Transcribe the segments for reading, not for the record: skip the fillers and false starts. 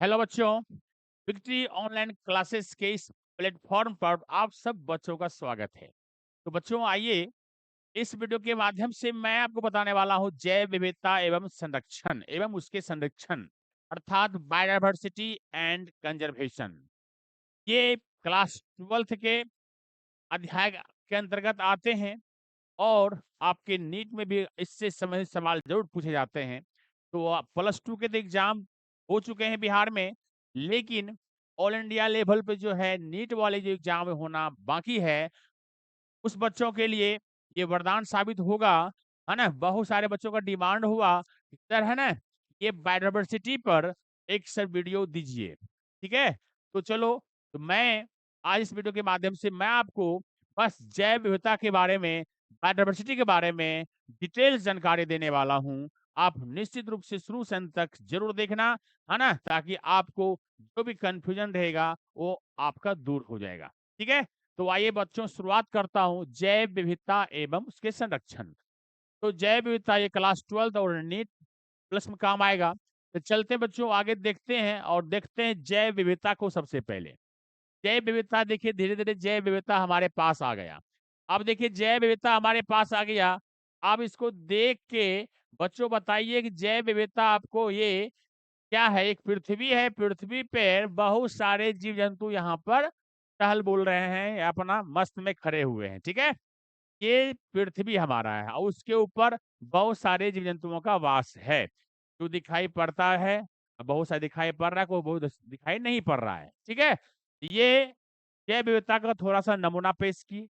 Hello बच्चों, victory online classes के इस प्लेटफॉर्म पर आप सब बच्चों का स्वागत है। तो बच्चों आइए, इस वीडियो के माध्यम से मैं आपको बताने वाला हूँ जैव विविधता एवं संरक्षण एवं उसके संरक्षण अर्थात बायोडायवर्सिटी एंड कंजर्वेशन। ये क्लास 12th के अध्याय के अंतर्गत आते हैं और आपके नीट में भी इससे संबंधित सवाल जरूर पूछे जाते हैं। तो +2 के तो एग्जाम हो चुके हैं बिहार में, लेकिन ऑल इंडिया लेवल पे जो है नीट वाले जो एग्जाम होना बाकी है, उस बच्चों के लिए ये वरदान साबित होगा, है ना। बहुत सारे बच्चों का डिमांड हुआ सर, है ना, ये बायोडायवर्सिटी पर एक सर वीडियो दीजिए। ठीक है, तो चलो, तो मैं आज इस वीडियो के माध्यम से मैं आपको बस जैव विविधता के बारे में, बायोडायवर्सिटी के बारे में डिटेल्स जानकारी देने वाला हूं। आप निश्चित रूप से शुरू से अंत तक जरूर देखना, है ना, ताकि आपको जो भी कंफ्यूजन रहेगा वो आपका दूर हो जाएगा। ठीक है, तो आइए बच्चों शुरुआत करता हूं जैव विविधता एवं उसके संरक्षण। तो जैव विविधता ये क्लास 12 और नीट प्लस में काम आएगा। तो चलते हैं बच्चों आगे, देखते हैं और देखते हैं जैव विविधता को। सबसे पहले जैव विविधता देखिए, धीरे धीरे जैव विविधता हमारे पास आ गया। अब देखिए जैव विविधता हमारे पास आ गया। आप इसको देख के बच्चों बताइए कि जैव विविधता आपको ये क्या है। एक पृथ्वी है, पृथ्वी पे बहुत सारे जीव जंतु यहाँ पर टहल बोल रहे हैं, अपना मस्त में खड़े हुए हैं। ठीक है, ये पृथ्वी हमारा है और उसके ऊपर बहुत सारे जीव जंतुओं का वास है। जो दिखाई पड़ता है, बहुत सारा दिखाई पड़ रहा है, कोई बहुत दिखाई नहीं पड़ रहा है। ठीक है, ये जैव विविधता का थोड़ा सा नमूना पेश की।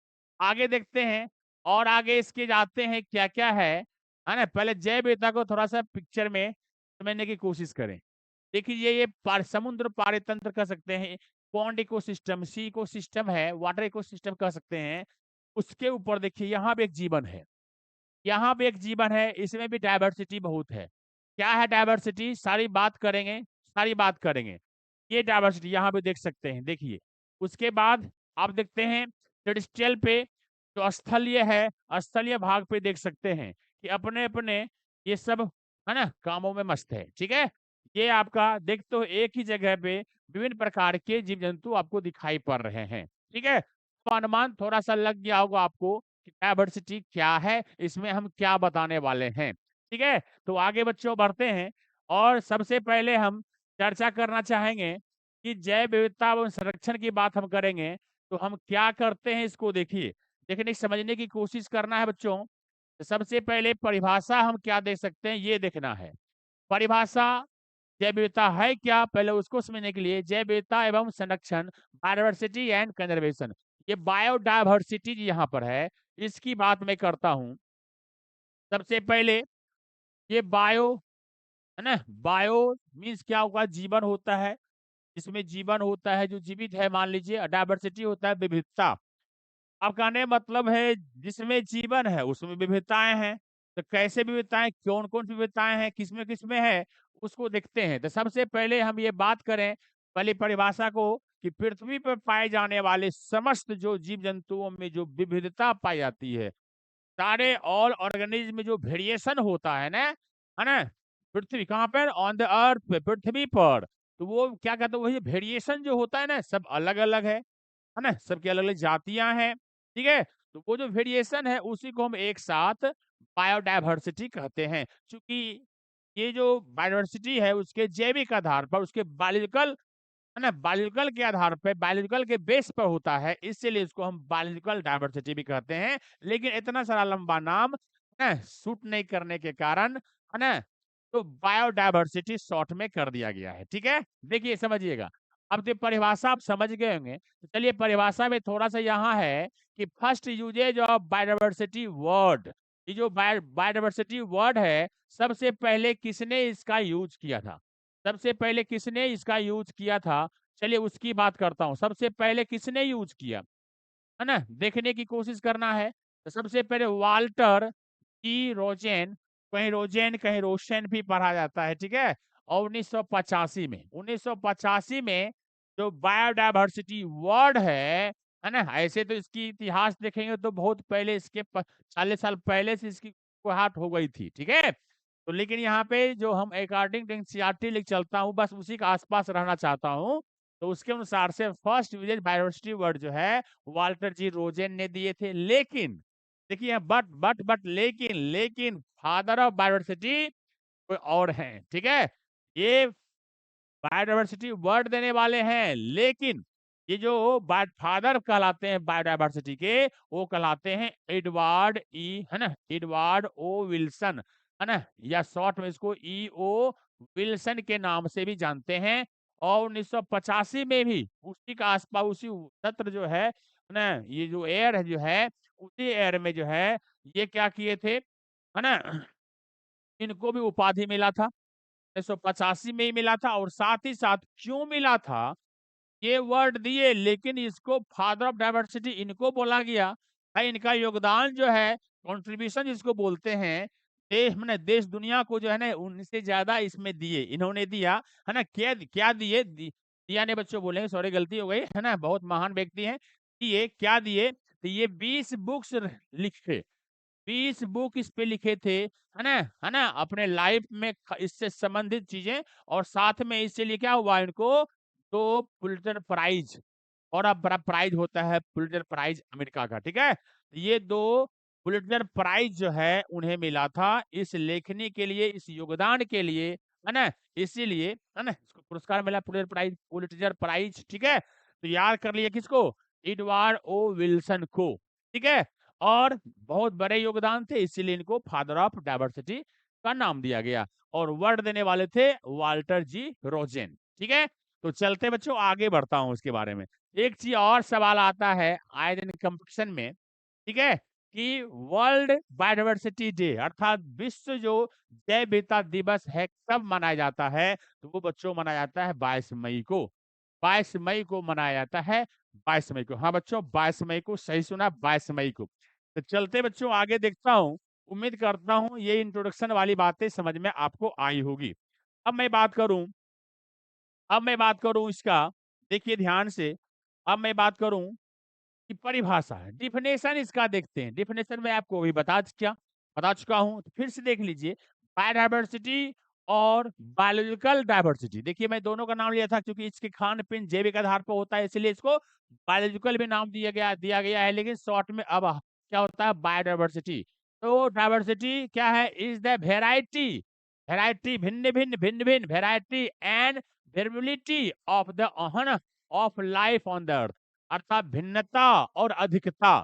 आगे देखते हैं और आगे इसके जाते हैं क्या क्या है ना। पहले जैव विविधता को थोड़ा सा पिक्चर में समझने की कोशिश करें। देखिए ये समुद्र पारितंत्र कह सकते हैं, पॉन्ड इकोसिस्टम, सी इकोसिस्टम है, वाटर इकोसिस्टम कह सकते हैं। उसके ऊपर देखिए यहाँ पे एक जीवन है, यहाँ पे एक जीवन है, इसमें भी डायवर्सिटी बहुत है। क्या है डायवर्सिटी, सारी बात करेंगे, सारी बात करेंगे। ये डायवर्सिटी यहाँ पे देख सकते हैं, देखिए। उसके बाद आप देखते हैं टेरेस्ट्रियल पे, जो स्थलीय है, स्थलीय भाग पे देख सकते हैं कि अपने अपने ये सब, है ना, कामों में मस्त है। ठीक है, ये आपका देख तो एक ही जगह पे विभिन्न प्रकार के जीव जंतु आपको दिखाई पड़ रहे हैं। ठीक है, तो अनुमान थोड़ा सा लग गया होगा आपको कि डायवर्सिटी क्या है, इसमें हम क्या बताने वाले हैं। ठीक है, तो आगे बच्चों बढ़ते हैं और सबसे पहले हम चर्चा करना चाहेंगे कि जैव विविधता एवं संरक्षण की बात हम करेंगे तो हम क्या करते हैं, इसको देखिए, देखने समझने की कोशिश करना है बच्चों। तो सबसे पहले परिभाषा हम क्या दे सकते हैं ये देखना है। परिभाषा जैव विविधता है क्या, पहले उसको समझने के लिए जैव विविधता एवं संरक्षण, बायोडायवर्सिटी एंड कंजर्वेशन, ये बायोडायवर्सिटी यहाँ पर है, इसकी बात मैं करता हूं। सबसे पहले ये बायो, है ना, बायो मीन्स क्या होगा, जीवन होता है, जिसमें जीवन होता है, जो जीवित है मान लीजिए। डायवर्सिटी होता है विविधता। अब कहने मतलब है जिसमें जीवन है उसमें विविधताएं हैं। तो कैसे विविधताएं, कौन कौन सी विविधताएं हैं, किसमें किसमें है, उसको देखते हैं। तो सबसे पहले हम ये बात करें पहली परिभाषा को कि पृथ्वी पर पाए जाने वाले समस्त जो जीव जंतुओं में जो विविधता पाई जाती है, सारे ऑल ऑर्गेनिज्म में जो वेरिएशन होता है ना, पृथ्वी कहाँ पर, ऑन द अर्थ पे, पृथ्वी पर। तो वो क्या कहते हैं, वही वेरिएशन जो होता है ना, सब अलग अलग है ना, सबकी अलग अलग जातियां हैं। ठीक है, तो वो जो वेरिएशन है उसी को हम एक साथ बायोडायवर्सिटी कहते हैं। क्योंकि ये जो बायोडायवर्सिटी है उसके जैविक आधार पर, उसके बायोलॉजिकल, है ना, बायोलॉजिकल के आधार पे, बायोलॉजिकल के बेस पर होता है, इसीलिए इसको हम बायोलॉजिकल डायवर्सिटी भी कहते हैं। लेकिन इतना सारा लंबा नाम, है ना, सूट नहीं करने के कारण, है ना, तो बायोडायवर्सिटी शॉर्ट में कर दिया गया है। ठीक है, देखिए समझिएगा। अब तो परिभाषा आप समझ गए होंगे, तो चलिए परिभाषा में थोड़ा सा यहाँ है कि first usages of biodiversity word, ये जो बायोडायवर्सिटी वर्ड है, सबसे पहले किसने इसका यूज किया था, सबसे पहले किसने इसका यूज किया था, चलिए उसकी बात करता हूं। सबसे पहले किसने यूज किया, है ना, देखने की कोशिश करना है। तो सबसे पहले वाल्टर ई रोजेन, कहीं रोजेन कहीं रोशन भी पढ़ा जाता है। ठीक है, और 1985 में, 1985 में जो बायोडायवर्सिटी वर्ड है ना, ऐसे तो इसकी इतिहास देखेंगे तो बहुत पहले, इसके 40 साल पहले से इसकी शुरुआत हो गई थी। ठीक है, तो लेकिन यहाँ पे जो हम अकॉर्डिंग टू एनसीईआरटी लिख चलता हूँ, बस उसी के आसपास रहना चाहता हूँ। तो उसके अनुसार से फर्स्ट विलेज बायोडायवर्सिटी वर्ड जो है वाल्टर जी रोजेन ने दिए थे। लेकिन देखिए बट लेकिन फादर ऑफ बायोडायवर्सिटी कोई और हैं, ठीक है? ये बायोडायवर्सिटी वर्ड देने वाले हैं, लेकिन ये जो फादर कहलाते हैं बायोडायवर्सिटी के, वो कहलाते हैं एडवर्ड है ना, एडवर्ड ओ विल्सन, है ना, या शॉर्ट में इसको E.O. विल्सन के नाम से भी जानते हैं। और 1985 में भी उसी का आसपास उसी सत्र जो है ना, ये जो एयर है जो है, उसी एयर में जो है ये क्या किए थे, है ना, इनको भी उपाधि मिला था। 1985 में ही मिला था। और साथ ही साथ क्यों मिला था, ये वर्ड दिए, लेकिन इसको फादर ऑफ डाइवर्सिटी इनको बोला गया। भाई इनका योगदान जो है, कंट्रीब्यूशन जिसको बोलते हैं, देश मैंने देश दुनिया को जो है ना उनसे ज्यादा इसमें दिए, इन्होंने दिया, है ना। क्या क्या दिए, दिया ने बच्चों बोलेंगे, सॉरी गलती हो गई, है ना, बहुत महान व्यक्ति हैं। दिए क्या दिए, तो ये 20 बुक्स लिखे, 20 बुक इस पे लिखे थे, है ना, अपने लाइफ में इससे संबंधित चीजें। और साथ में इससे लिए क्या हुआ इनको, 2 पुलित्जर प्राइज, और अब बड़ा प्राइज होता है पुलित्जर प्राइज अमेरिका का, ठीक है। ये 2 पुलित्जर प्राइज जो है उन्हें मिला था इस लेखनी के लिए, इस योगदान के लिए, है ना। इसीलिए, है ना, इसको पुरस्कार मिला पुलित्जर प्राइज, ठीक है। तो याद कर लिए किसको, एडवर्ड ओ विल्सन को, ठीक है। और बहुत बड़े योगदान थे, इसीलिए इनको फादर ऑफ डाइवर्सिटी का नाम दिया गया। और वर्ड देने वाले थे वाल्टर जी रोजेन, ठीक है। तो चलते बच्चों आगे बढ़ता हूं उसके बारे में। एक चीज और सवाल आता है आए दिन कंपटीशन में, ठीक है, कि वर्ल्ड बायोडाइवर्सिटी डे अर्थात विश्व जो जैव विविधता दिवस है कब मनाया जाता है, तो वो बच्चों मनाया जाता है 22 मई को। 22 मई को मनाया जाता है, 22 मई को, हाँ बच्चों 22 मई को, सही सुना, 22 मई को। तो चलते बच्चों आगे देखता हूँ। उम्मीद करता हूँ ये इंट्रोडक्शन वाली बातें समझ में आपको आई होगी। अब मैं बात करूं, अब मैं बात करूं इसका, देखिए ध्यान से, अब मैं बात करूं कि परिभाषा है, डिफिनेशन इसका देखते हैं। डिफिनेशन में आपको भी बता चुका हूं, तो फिर से देख लीजिए। बायोडाइवर्सिटी और बायोलॉजिकल डाइवर्सिटी, देखिए मैं दोनों का नाम लिया था क्योंकि इसके खान पीन जैविक आधार पर होता है, इसलिए इसको बायोलॉजिकल भी नाम दिया गया है, लेकिन शॉर्ट में अब क्या होता है, बायोडाइवर्सिटी। तो डाइवर्सिटी क्या है, इज द वेराइटी, वेराइटी भिन्न भिन्न variety and variability of the of life on the earth, अर्थात भिन्नता और अधिकता,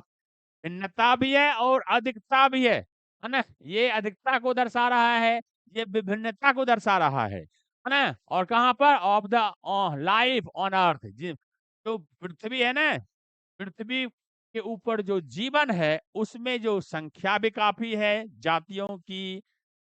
भिन्नता भी है और अधिकता भी है ना। ये अधिकता को दर्शा रहा है, ये विभिन्नता को दर्शा रहा है ना। और कहाँ पर, of the life on earth, जो पृथ्वी है ना, पृथ्वी के ऊपर जो जीवन है उसमें जो संख्या भी काफी है जातियों की,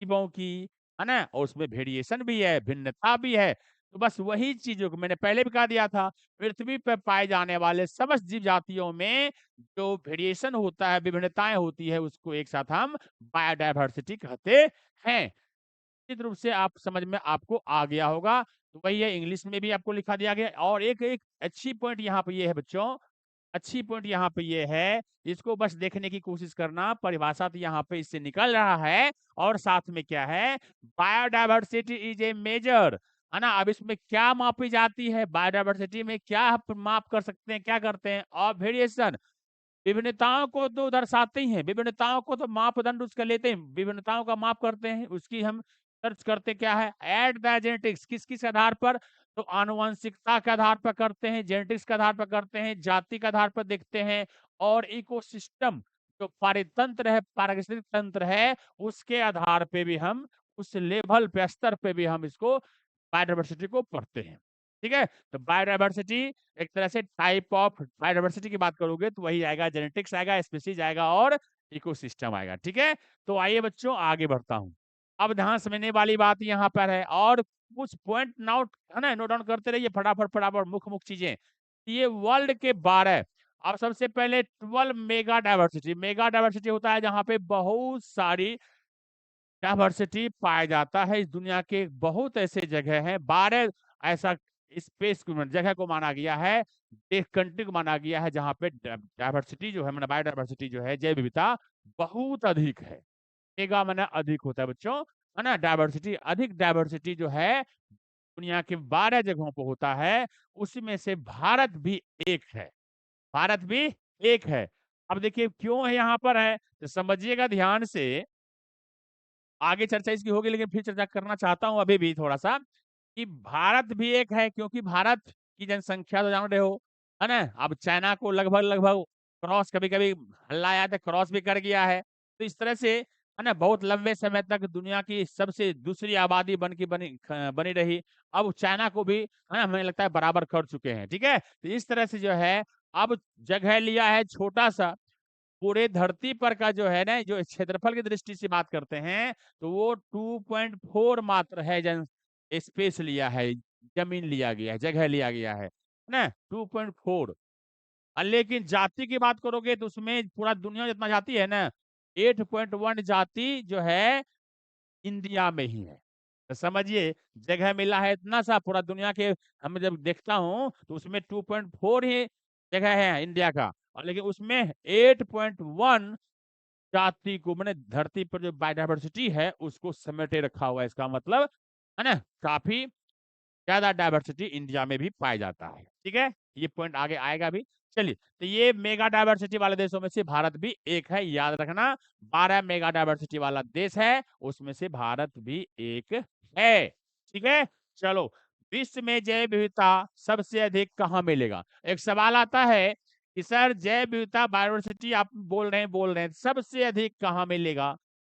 जीवों की, है ना, और उसमें वेरिएशन भी है, भिन्नता भी है। तो बस वही चीजों को मैंने पहले भी कहा दिया था, पृथ्वी पर पाए जाने वाले समस्त जीव जातियों में जो वेरिएशन होता है, विभिन्नताएं होती है, उसको एक साथ हम बायोडाइवर्सिटी कहते हैं। निश्चित रूप से आप समझ में आपको आ गया होगा। तो वही है, इंग्लिश में भी आपको लिखा दिया गया। और एक एक अच्छी पॉइंट यहाँ पे ये है बच्चों, अच्छी पॉइंट यहाँ पे ये है, इसको बस देखने की कोशिश करना, परिभाषा तो यहाँ पे इससे निकल रहा है। और साथ में क्या है, बायोडाइवर्सिटी इज ए मेजर, है ना। अब इसमें क्या मापी जाती है, बायोडाइवर्सिटी में क्या आप माप कर सकते हैं, क्या करते हैं, और वेरिएशन, विभिन्नताओं को तो दर्शाते ही हैं, विभिन्नताओं को तो मापदंड उसका लेते हैं, विभिन्नताओं का माप करते हैं, उसकी हम सर्च करते क्या है, एट द जेनेटिक्स, किस किस आधार पर, तो आनुवंशिकता के आधार पर करते हैं, जेनेटिक्स के आधार पर करते हैं, जाति के आधार पर देखते हैं, और इकोसिस्टम जो पारितंत्र है, पारिस्थितिक तंत्र है, उसके आधार पे भी हम, उस लेवल पे, स्तर पे भी हम इसको बायोडाइवर्सिटी को पढ़ते हैं, ठीक है। तो बायोडाइवर्सिटी एक तरह से टाइप ऑफ बायोडाइवर्सिटी की बात करोगे तो वही आएगा, जेनेटिक्स आएगा, स्पीसीज आएगा, और इकोसिस्टम आएगा, ठीक है। तो आइए बच्चों आगे बढ़ता हूं। अब ध्यान समझने वाली बात यहाँ पर है, और कुछ पॉइंट नोट, है ना, नोट डाउन करते रहिए फटाफट फटाफट, मुख्य मुख्य चीजें। ये वर्ल्ड के 12, अब सबसे पहले 12 मेगा डाइवर्सिटी, मेगा डाइवर्सिटी होता है जहां पे बहुत सारी डाइवर्सिटी पाया जाता है। इस दुनिया के बहुत ऐसे जगह हैं, 12 ऐसा स्पेस को, जगह को माना गया है, एक कंट्री को माना गया है जहां पे डाइवर्सिटी जो है, मैंने बायोडाइवर्सिटी जो है, जैव विविधता बहुत अधिक है। मेगा माना अधिक होता है बच्चों, है ना, डाइवर्सिटी, अधिक डाइवर्सिटी जो है दुनिया के 12 जगहों पर होता है, उसमें से भारत भी एक है। भारत भी एक है। अब देखिए क्यों है यहाँ पर है, तो समझिएगा ध्यान से। आगे चर्चा इसकी होगी, लेकिन फिर चर्चा करना चाहता हूँ अभी भी थोड़ा-सा, कि भारत भी एक है क्योंकि भारत की जनसंख्या तो जान रहे हो, है ना? अब चाइना को लगभग-लगभग क्रॉस कभी-कभी हल्ला आया था, क्रॉस भी कर गया है। तो इस तरह से, है ना, बहुत लंबे समय तक दुनिया की सबसे दूसरी आबादी बनी रही। अब चाइना को भी, है ना, हमें लगता है बराबर कर चुके हैं, ठीक है? तो इस तरह से जो है, अब जगह लिया है छोटा-सा, पूरे धरती पर का जो है ना, जो क्षेत्रफल की दृष्टि से बात करते हैं, तो वो 2.4 मात्र है, स्पेस लिया है, जमीन लिया गया है, जगह लिया गया है ना, 2.4। लेकिन जाति की बात करोगे तो उसमें पूरा दुनिया जितना जाति है ना, 8.1 जाति जो है इंडिया में ही है। तो समझिए, जगह मिला है इतना सा पूरा दुनिया के, हम जब देखता हूँ तो उसमें 2.4 ही जगह है इंडिया का, और लेकिन उसमें 8.1 जाति को, मैंने धरती पर जो बायोडायवर्सिटी है उसको समेटे रखा हुआ है। इसका मतलब, है ना, काफी ज्यादा डायवर्सिटी इंडिया में भी पाया जाता है, ठीक है? ये पॉइंट आगे आएगा भी। चलिए, तो ये मेगा डायवर्सिटी वाले देशों में से भारत भी एक है, याद रखना। 12 मेगा डायवर्सिटी वाला देश है, उसमें से भारत भी एक है, ठीक है? चलो, विश्व में जैव विविधता सबसे अधिक कहाँ मिलेगा? एक सवाल आता है कि सर, जैव विविधता बायोडायवर्सिटी आप बोल रहे हैं, सबसे अधिक कहाँ मिलेगा?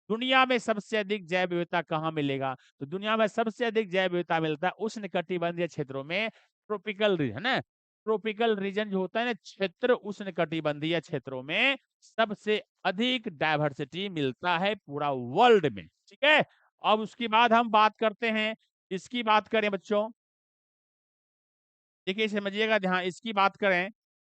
दुनिया में सबसे अधिक जैव विविधता कहाँ मिलेगा? तो दुनिया में सबसे अधिक जैव विविधता मिलता है उष्णकटिबंधीय क्षेत्रों में, ट्रॉपिकल रीजन, है ना? ट्रॉपिकल रीजन जो होता है ना क्षेत्र, उष्णकटिबंधीय क्षेत्रों में सबसे अधिक डायवर्सिटी मिलता है पूरा वर्ल्ड में, ठीक है? अब उसके बाद हम बात करते हैं, इसकी बात करें बच्चों, देखिए समझिएगा ध्यान, इसकी बात करें,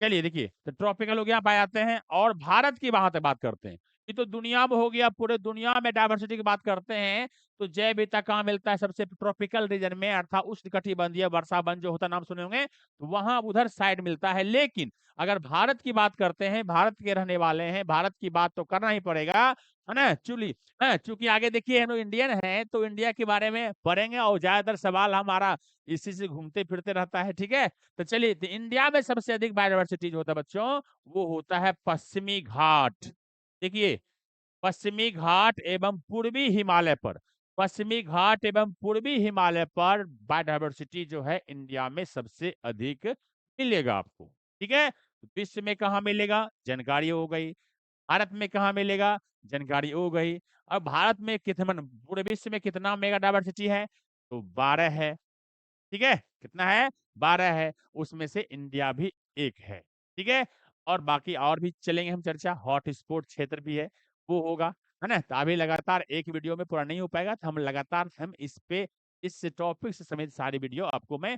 चलिए देखिए, तो ट्रॉपिकल हो गया, पाए जाते हैं, और भारत की वहां तक बात करते हैं। ये तो दुनिया में हो गया, पूरे दुनिया में डायवर्सिटी की बात करते हैं, तो जैव विविधता कहाँ मिलता है? सबसे ट्रॉपिकल रीजन में, अर्थात उष्णकटिबंधीय वर्षावन जो होता है, नाम सुने होंगे, तो वहां उधर साइड मिलता है। लेकिन अगर भारत की बात करते हैं, भारत के रहने वाले हैं, भारत की बात तो करना ही पड़ेगा, है ना, चूंकि आगे देखिए हम लोग इंडियन हैं, तो इंडिया के बारे में पढ़ेंगे, और ज्यादातर सवाल हमारा इसी से घूमते फिरते रहता है, ठीक है? तो चलिए, तो इंडिया में सबसे अधिक बायोडायवर्सिटी जो होता है बच्चों, वो होता है पश्चिमी घाट। देखिए, पश्चिमी घाट एवं पूर्वी हिमालय पर, पश्चिमी घाट एवं पूर्वी हिमालय पर बायोडायवर्सिटी जो है इंडिया में सबसे अधिक मिलेगा आपको, ठीक है? विश्व में कहाँ मिलेगा? जानकारी हो गई। भारत में कहाँ मिलेगा? जानकारी हो गई। अब भारत में कितना, पूरे विश्व में कितना मेगा डायवर्सिटी है? तो 12 है, ठीक है? कितना है? 12 है। उसमें से इंडिया भी एक है, ठीक है? और बाकी और भी चलेंगे हम चर्चा, हॉट स्पॉट क्षेत्र भी है, वो होगा, है ना? तो अभी लगातार एक वीडियो में पूरा नहीं हो पाएगा, तो हम लगातार हम इस टॉपिक से समेत सारी वीडियो आपको मैं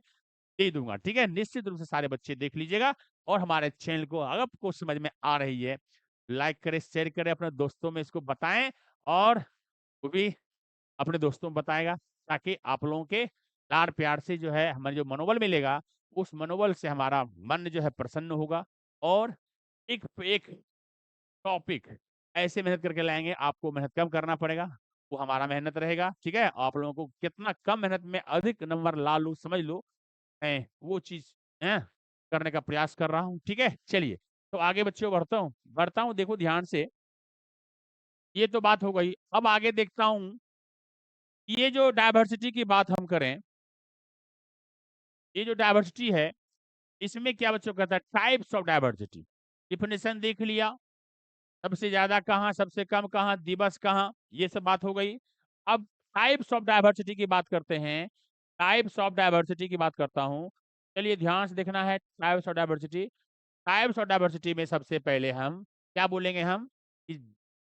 दे दूंगा, ठीक है? निश्चित रूप से सारे बच्चे देख लीजिएगा, और हमारे चैनल को अगर आपको समझ में आ रही है, लाइक करें, शेयर करें, अपने दोस्तों में इसको बताएं, और वो भी अपने दोस्तों को बताएगा, ताकि आप लोगों के लाड़ प्यार से जो है हमारे जो मनोबल मिलेगा, उस मनोबल से हमारा मन जो है प्रसन्न होगा, और एक एक टॉपिक ऐसे मेहनत करके लाएंगे, आपको मेहनत कम करना पड़ेगा, वो हमारा मेहनत रहेगा, ठीक है? आप लोगों को कितना कम मेहनत में अधिक नंबर ला लूं, समझ लो, मैं वो चीज है करने का प्रयास कर रहा हूँ, ठीक है? चलिए, तो आगे बच्चों बढ़ता हूँ, देखो ध्यान से। ये तो बात हो गई, अब आगे देखता हूँ, ये जो डायवर्सिटी की बात हम करें, ये जो डायवर्सिटी है, इसमें क्या बच्चों कहता है? Types of diversity. डिफिनेशन देख लिया, सबसे ज्यादा कहाँ, सबसे कम कहाँ, दिवस कहाँ, ये सब बात हो गई। अब टाइप्स ऑफ डायवर्सिटी की बात करते हैं, टाइप्स ऑफ डायवर्सिटी की बात करता हूँ। चलिए ध्यान से देखना है, types of diversity. Types of diversity में सबसे पहले हम क्या बोलेंगे, हम कि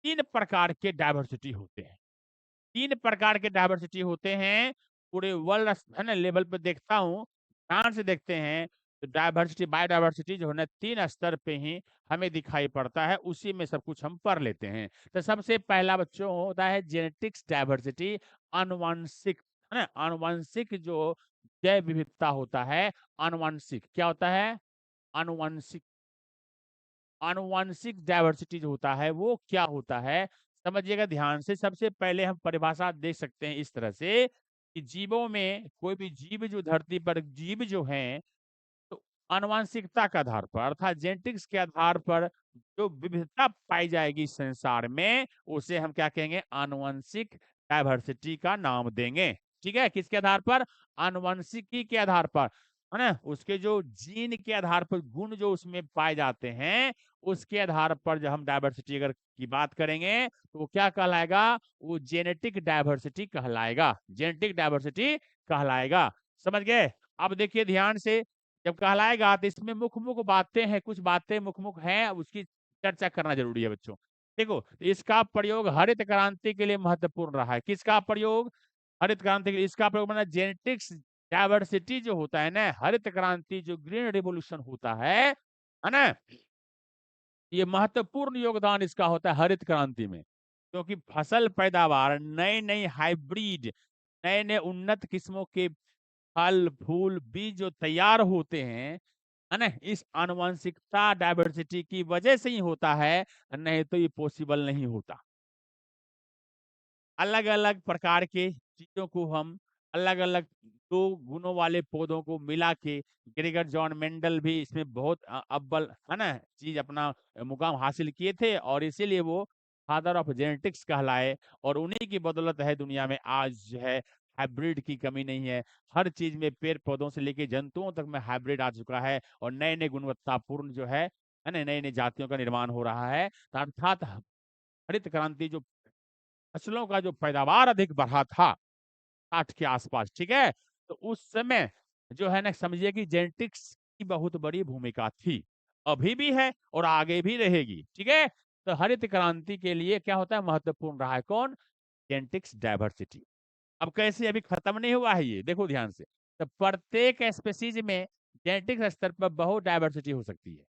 3 प्रकार के डायवर्सिटी होते हैं। 3 प्रकार के डायवर्सिटी होते हैं, पूरे वर्ल्ड है ना लेवल पे देखता हूँ, ध्यान से देखते हैं, तो डायवर्सिटी, बायोडायवर्सिटी जो है ना 3 स्तर पे ही हमें दिखाई पड़ता है, उसी में सब कुछ हम पढ़ लेते हैं। तो सबसे पहला बच्चों होता है जेनेटिक्स डायवर्सिटी, आनुवंशिक, है ना, आनुवंशिक जो जैव विविधता होता है, आनुवंशिक क्या होता है? आनुवंशिक, आनुवंशिक डायवर्सिटी जो होता है वो क्या होता है? समझिएगा ध्यान से। सबसे पहले हम परिभाषा देख सकते हैं इस तरह से कि जीवों में कोई भी जीव जो धरती पर जीव जो हैं, तो आनुवंशिकता के आधार पर अर्थात जेनेटिक्स के आधार पर जो विविधता पाई जाएगी संसार में, उसे हम क्या कहेंगे? आनुवंशिक डायवर्सिटी का नाम देंगे। ठीक है, किसके आधार पर? आनुवंशिकी के आधार पर, है ना। उसके जो जीन के आधार पर गुण जो उसमें पाए जाते हैं, उसके आधार पर जब हम डायवर्सिटी अगर की बात करेंगे तो वो क्या कहलाएगा? वो जेनेटिक डायवर्सिटी कहलाएगा, जेनेटिक डायवर्सिटी कहलाएगा। समझ गए? अब देखिए ध्यान से, जब कहलाएगा तो इसमें मुख्य मुख्य बातें हैं, कुछ बातें मुख्य मुख्य हैं, उसकी चर्चा करना जरूरी है बच्चों। देखो, इसका प्रयोग हरित क्रांति के लिए महत्वपूर्ण रहा है। किसका प्रयोग? हरित क्रांति के लिए। इसका प्रयोग मतलब जेनेटिक्स डायवर्सिटी जो होता है ना, हरित क्रांति जो ग्रीन रिवोल्यूशन होता है ना, ये महत्वपूर्ण योगदान इसका होता है हरित क्रांति में, क्योंकि फसल पैदावार, नए नए हाइब्रिड, नए नए उन्नत किस्मों के फल फूल बीज जो तैयार होते हैं, है ना, इस आनुवंशिकता डायवर्सिटी की वजह से ही होता है, नहीं तो ये पॉसिबल नहीं होता। अलग अलग प्रकार के चीजों को हम अलग अलग दो गुणों वाले पौधों को मिला के, ग्रेगर जॉन मेंडल भी इसमें बहुत अव्वल, है ना, चीज अपना मुकाम हासिल किए थे, और इसीलिए वो फादर ऑफ जेनेटिक्स कहलाए। और उन्हीं की बदौलत है दुनिया में आज जो है हाइब्रिड की कमी नहीं है। हर चीज में पेड़ पौधों से लेके जंतुओं तक में हाइब्रिड आ चुका है, और नए नए गुणवत्तापूर्ण जो है ना, नई नई जातियों का निर्माण हो रहा है। तो अर्थात हरित क्रांति जो फसलों का जो पैदावार अधिक बढ़ा था 60 के आसपास, ठीक है, तो उस समय जो है ना, समझिए कि जेनेटिक्स की बहुत बड़ी भूमिका थी, अभी भी है और आगे भी रहेगी। ठीक है, तो हरित क्रांति के लिए क्या होता है? महत्वपूर्ण रहा है कौन? Genetics diversity. अब कैसे? अभी खत्म नहीं हुआ है ये, देखो ध्यान से। तो प्रत्येक स्पेसीज में जेनेटिक स्तर पर बहुत डायवर्सिटी हो सकती है,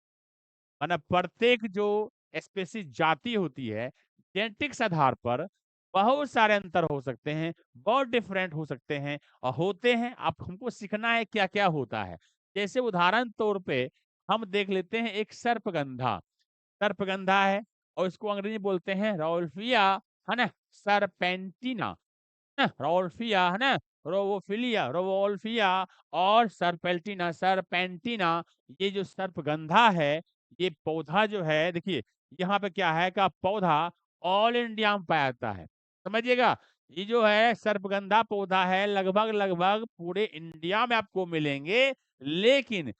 मतलब प्रत्येक जो स्पेसीज जाति होती है, जेनेटिक्स आधार पर बहुत सारे अंतर हो सकते हैं, बहुत डिफरेंट हो सकते हैं, और होते हैं। आप हमको सीखना है क्या क्या होता है। जैसे उदाहरण तौर पे हम देख लेते हैं एक सर्पगंधा, सर्पगंधा है, और इसको अंग्रेजी बोलते हैं रॉल्फिया, है ना, सरपेंटिना, ना रोल्फिया, है ना, रोवोफिलिया, रोवोल्फिया, और सरपेल्टिना, सरपेंटिना। ये जो सर्पगंधा है, ये पौधा जो है, देखिए यहाँ पे क्या है का पौधा ऑल इंडिया में पाया जाता है। समझिएगा, ये जो है सर्पगंधा पौधा है, लगभग लगभग पूरे इंडिया में आपको मिलेंगे। लेकिन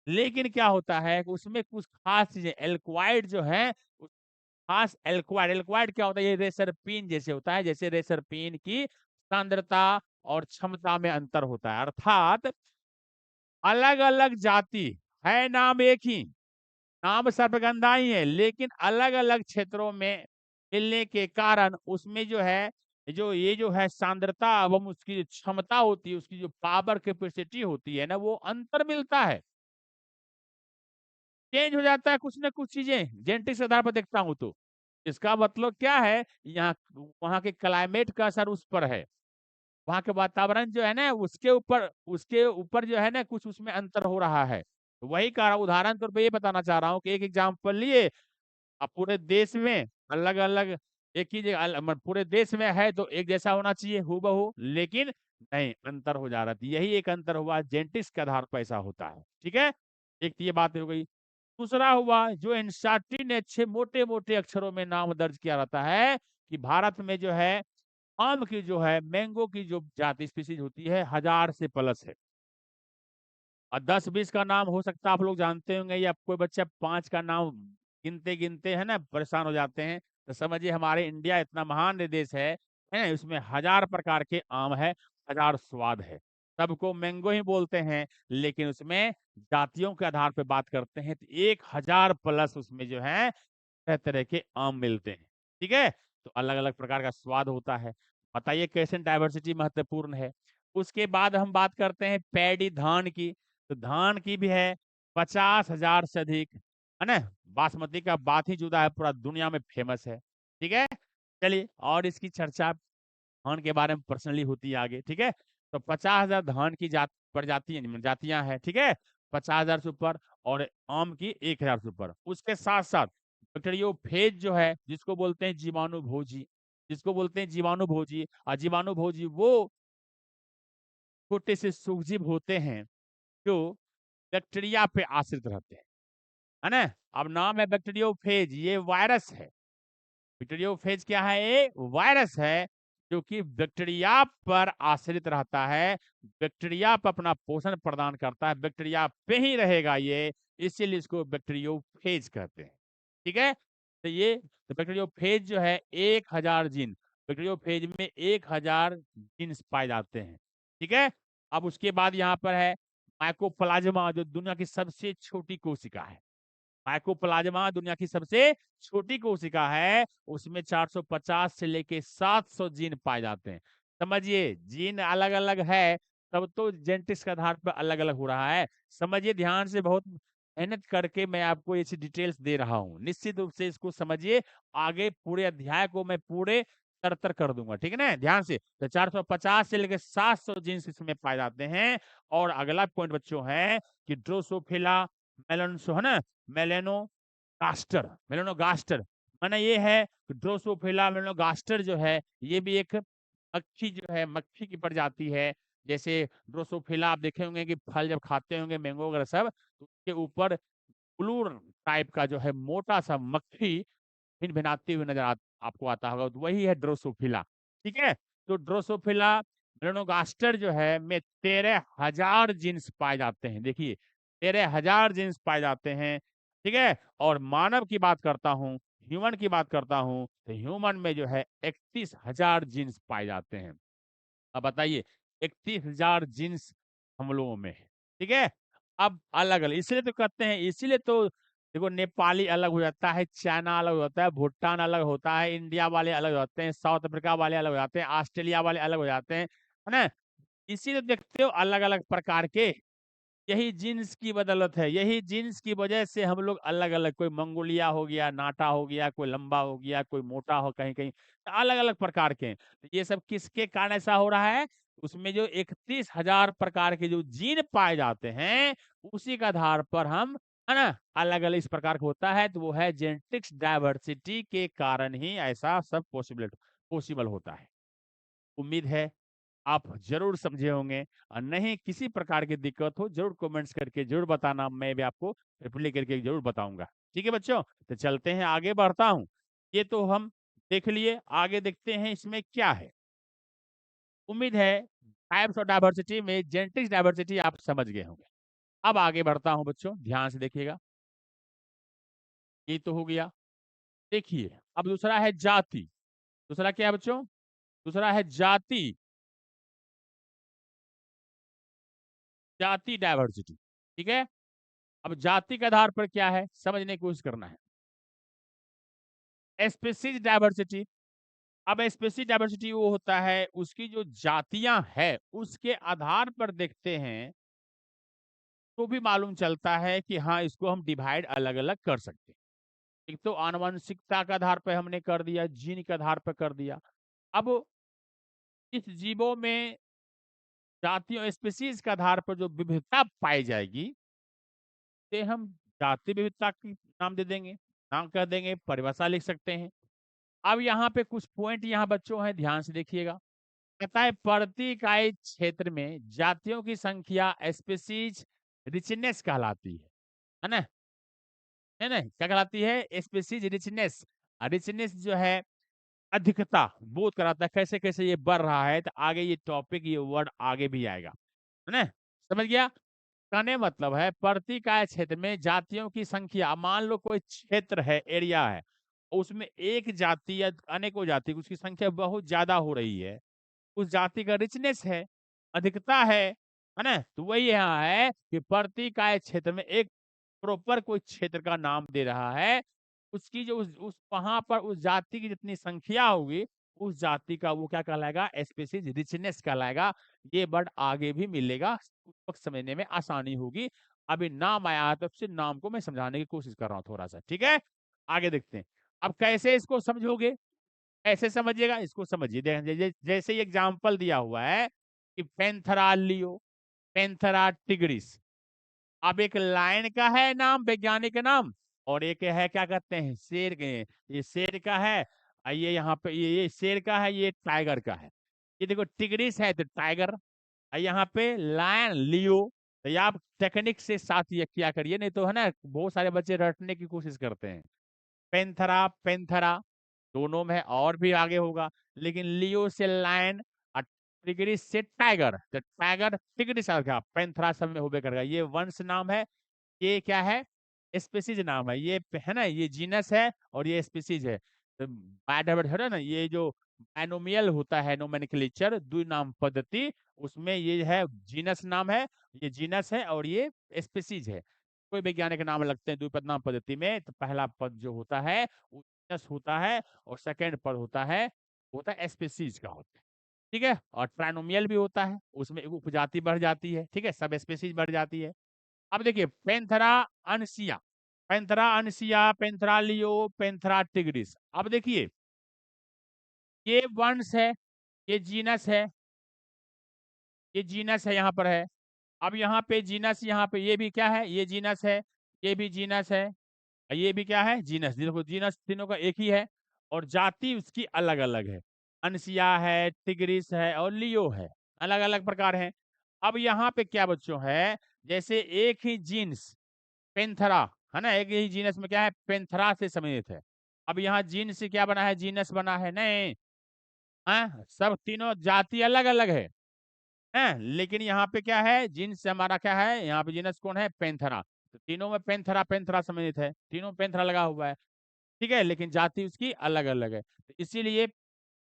लेकिन क्या होता है कि उसमें कुछ खास चीजें एल्क्वाइड जो है, खास एल्क्वाइड, एल्क्वाइड क्या होता है? ये रेसरपीन जैसे होता है, जैसे रेसरपीन की सांद्रता और क्षमता में अंतर होता है। अर्थात अलग अलग जाति है, नाम एक ही, नाम सर्पगंधा ही है, लेकिन अलग अलग क्षेत्रों में मिलने के कारण उसमें जो है, जो ये जो है सांद्रता एवं उसकी जो क्षमता होती है, उसकी जो पावर कैपेसिटी होती है ना, वो अंतर मिलता है, चेंज हो जाता है कुछ ना कुछ चीजें जेनेटिक्स आधार पर देखता हूं तो। इसका मतलब क्या है? यहाँ वहाँ के क्लाइमेट का असर उस पर है, वहाँ के वातावरण जो है ना, उसके ऊपर जो है ना, कुछ उसमें अंतर हो रहा है। तो वही कह रहा हूँ, उदाहरण तौर पे ये बताना चाह रहा हूँ कि एक एग्जाम्पल लिए, अब पूरे देश में अलग अलग एक ही पूरे देश में है तो एक जैसा होना चाहिए हूबहू, लेकिन नहीं, अंतर हो जा रहा था। यही एक अंतर हुआ, जेनेटिक्स के आधार पर ऐसा होता है। ठीक है, एक तो ये बात हो गई। दूसरा हुआ जो एनसीईआरटी ने अच्छे मोटे मोटे अक्षरों में नाम दर्ज किया रहता है कि भारत में जो है आम की जो है, मैंगो की जो जाति स्पीसीज होती है, 1000 से प्लस है। और 10-20 का नाम हो सकता है आप लोग जानते होंगे, या कोई बच्चा 5 का नाम गिनते गिनते है ना परेशान हो जाते हैं। तो समझिए हमारे इंडिया इतना महान देश है ना, इसमें 1000 प्रकार के आम है, 1000 स्वाद है। सबको मैंगो ही बोलते हैं, लेकिन उसमें जातियों के आधार पर बात करते हैं तो 1000 प्लस उसमें जो है तरह तरह के आम मिलते हैं। ठीक है, तो अलग अलग प्रकार का स्वाद होता है। बताइए कैसे डाइवर्सिटी महत्वपूर्ण है। उसके बाद हम बात करते हैं पैडी धान की, तो धान की भी है 50,000 से अधिक, है ना। बासमती का बात ही जुदा है, पूरा दुनिया में फेमस है। ठीक है, चलिए और इसकी चर्चा धान के बारे में पर्सनली होती है आगे। ठीक है, तो 50,000 धान की जातियां हैं। ठीक है, 50,000 से ऊपर, और आम की 1,000 से ऊपर। उसके साथ साथ बैक्टीरियोफेज जो है जिसको बोलते हैं जीवाणुभोजी, जिसको बोलते हैं जीवाणुभोजी। और जीवाणुभोजी वो छोटे से सूक्ष्मजीव होते हैं जो बैक्टीरिया पे आश्रित रहते हैं, है ना। अब नाम है बैक्टीरियोफेज, ये वायरस है। बैक्टीरियोफेज क्या है? ये वायरस है जो कि बैक्टीरिया पर आश्रित रहता है, बैक्टीरिया पर अपना पोषण प्रदान करता है, बैक्टीरिया पे ही रहेगा ये, इसीलिए इसको बैक्टीरियोफेज कहते हैं। ठीक है, तो ये बैक्टीरियोफेज जो है 1000 जीन, बैक्टीरियोफेज में 1000 जीन्स पाए जाते हैं। ठीक है, अब उसके बाद यहाँ पर है माइकोप्लाज्मा, जो दुनिया की सबसे छोटी कोशिका है। माइकोप्लाज्मा दुनिया की सबसे छोटी कोशिका है, उसमें 450 से लेके 700 जीन पाए जाते हैं। समझिए, जीन अलग अलग है तब तो जेनेटिक्स के आधार पर अलग अलग हो रहा है। समझिए ध्यान से, बहुत मेहनत करके मैं आपको ऐसी डिटेल्स दे रहा हूँ, निश्चित रूप से इसको समझिए। आगे पूरे अध्याय को मैं पूरे तरतर कर दूंगा, ठीक है ना, ध्यान से। तो 450 से लेकर 700 जीन्स इसमें पाए जाते हैं। और अगला पॉइंट बच्चों है कि ड्रोसोफिला मेलनसो, है ना, मेलेनोगास्टर, मेलेनोगास्टर माने ये है कि ड्रोसोफिला मेलेनोगास्टर जो है ये भी एक मक्खी जो है, मक्खी की प्रजाति है। जैसे ड्रोसोफिला आप देखे होंगे कि फल जब खाते होंगे मैंगो वगैरह सब, तो उसके ऊपर ब्लू टाइप का जो है मोटा सा मक्खी भिन भिनाते हुए नजर आपको आता होगा, तो वही है ड्रोसोफिला। ठीक है, तो ड्रोसोफिला मेलेनोगास्टर जो है में 13,000 जीन्स पाए जाते हैं। देखिए 13,000 जीन्स पाए जाते हैं। ठीक है, और मानव की बात करता हूँ, ह्यूमन की बात करता हूँ, तो ह्यूमन में जो है 31,000 जीन्स पाए जाते हैं। अब बताइए, 31,000 जीन्स हम लोगों में है। ठीक है, अब अलग अलग इसलिए तो कहते हैं, इसीलिए तो देखो नेपाली अलग हो जाता है, चाइना अलग होता है, भूटान अलग होता है, इंडिया वाले अलग हो जाते हैं, साउथ अफ्रीका वाले अलग हो जाते हैं, ऑस्ट्रेलिया वाले अलग हो जाते हैं, है ना। इसीलिए देखते हो अलग अलग प्रकार के, यही जीन्स की बदौलत है, यही जीन्स की वजह से हम लोग अलग अलग, कोई मंगोलिया हो गया, नाटा हो गया, कोई लंबा हो गया, कोई मोटा हो, कहीं कहीं अलग अलग प्रकार के हैं। तो ये सब किसके कारण ऐसा हो रहा है? उसमें जो 31,000 प्रकार के जो जीन पाए जाते हैं, उसी के आधार पर हम, है ना, अलग अलग इस प्रकार का होता है, तो वो है जेनेटिक्स डाइवर्सिटी के कारण ही ऐसा सब पॉसिबल होता है। उम्मीद है आप जरूर समझे होंगे, और नहीं किसी प्रकार की दिक्कत हो जरूर कमेंट्स करके जरूर बताना, मैं भी आपको रिप्लाई करके जरूर बताऊंगा। ठीक है बच्चों, तो चलते हैं, आगे बढ़ता हूं। ये तो हम देख लिए, आगे देखते हैं इसमें क्या है। उम्मीद है टाइप्स ऑफ डाइवर्सिटी में जेनेटिक्स डाइवर्सिटी आप समझ गए होंगे। अब आगे बढ़ता हूं बच्चों, ध्यान से देखिएगा। ये तो हो गया। देखिए अब दूसरा है जाति। दूसरा क्या है बच्चों? दूसरा है जाति, जाति डाइवर्सिटी। ठीक है, अब जाति के आधार पर क्या है समझने की कोशिश करना है। स्पीसीज डाइवर्सिटी, अब स्पीसीज डाइवर्सिटी वो होता है उसकी जो जातियां है उसके आधार पर देखते हैं, तो भी मालूम चलता है कि हाँ इसको हम डिवाइड अलग अलग कर सकते हैं। एक तो आनुवंशिकता के आधार पर हमने कर दिया, जीन के आधार पर कर दिया। अब इस जीवों में जातियों स्पीसीज के आधार पर जो विविधता पाई जाएगी, से हम जाति विविधता की नाम दे देंगे, नाम कह देंगे, परिभाषा लिख सकते हैं। अब यहाँ पे कुछ पॉइंट यहाँ बच्चों हैं, ध्यान से देखिएगा। कहता है प्रति इकाई क्षेत्र में जातियों की संख्या स्पीसीज रिचनेस कहलाती है ना, है ना, क्या कहलाती है? Species richness. रिचनेस जो है अधिकता बोध कराता है, कैसे कैसे ये बढ़ रहा है, तो आगे ये टॉपिक, ये वर्ड आगे भी आएगा, है ना, समझ गया। कहने मतलब है प्रति इकाई क्षेत्र में जातियों की संख्या, मान लो कोई क्षेत्र है, एरिया है, उसमें एक जाति या अनेकों जाति, उसकी संख्या बहुत ज्यादा हो रही है, उस जाति का रिचनेस है, अधिकता है ना। तो वही यहाँ है कि प्रति इकाई क्षेत्र में एक प्रॉपर कोई क्षेत्र का नाम दे रहा है, उसकी जो उस वहां पर उस जाति की जितनी संख्या होगी, उस जाति का वो क्या कहलाएगा? स्पीसीज रिचनेस कहलाएगा। ये वर्ड आगे भी मिलेगा, उस वक्त समझने में आसानी होगी। अभी नाम आया है तो सिर्फ नाम को मैं समझाने की कोशिश कर रहा हूँ थोड़ा सा, ठीक है। आगे देखते हैं, अब कैसे इसको समझोगे, ऐसे समझिएगा, इसको समझिए। जैसे ही एग्जाम्पल दिया हुआ है कि पेंथरा लियो, पेंथरा टिग्रिस। अब एक लाइन का है नाम, वैज्ञानिक नाम, और एक है क्या कहते हैं शेर के, ये शेर का है, ये यहाँ पे ये शेर का है, ये टाइगर का है। ये देखो टिग्रिस है तो टाइगर, और यहाँ पे लायन लियो। तो ये आप टेक्निक से साथ ये किया करिए, नहीं तो है ना बहुत सारे बच्चे रटने की कोशिश करते हैं। पेंथरा पेंथरा दोनों में है, और भी आगे होगा, लेकिन लियो से लायन और टिग्रिस से टाइगर, तो टाइगर टिग्रिस आ गया, पेंथरा सब में होबे करेगा। ये वंश नाम है, ये क्या है स्पीसीज नाम है, ये है ना ये जीनस है और ये स्पीसीज है। तो बायोडाइवर्सिटी है ना, ये जो बायनोमियल होता है नोमेनक्लेचर द्विनाम पद्धति, उसमें ये है जीनस नाम है, ये जीनस है और ये स्पीसीज है। कोई वैज्ञानिक नाम लगते हैं द्विपद नाम पद्धति में, तो पहला पद जो होता है वो जीनस होता है और सेकेंड पद होता है स्पीसीज का होता है। ठीक है, और ट्राइनोमियल भी होता है, उसमें उपजाति बढ़ जाती है, ठीक है, सब स्पीसीज बढ़ जाती है। अब देखिए पेंथरा अनसिया, पेंथरा अनसिया, पेंथरा लियो, पेंथरा टिग्रिस। अब देखिए ये वंश है, ये जीनस है, ये जीनस है यहाँ पर है। अब यहाँ पे जीनस, यहाँ पे ये भी क्या है, ये जीनस है, ये भी जीनस है, ये भी क्या है जीनस। देखो जीनस तीनों का एक ही है और जाति उसकी अलग अलग है, अनसिया है, टिग्रिस है और लियो है, अलग अलग प्रकार है। अब यहाँ पे क्या बच्चों है, जैसे एक ही जीन्स पेंथरा है ना, एक ही जीनस में क्या है पेंथरा से सम्मिलित है। अब यहाँ जीन से क्या बना है, जीनस बना है नहीं, हाँ सब तीनों जाति अलग अलग है, लेकिन यहाँ पे क्या है जीन्स से हमारा क्या है, यहाँ पे जीनस कौन है पेंथरा, तो तीनों में पेंथरा पेंथरा सम्मिलित है, तीनों पेंथरा लगा हुआ है। ठीक है, लेकिन जाति उसकी अलग अलग है, तो इसीलिए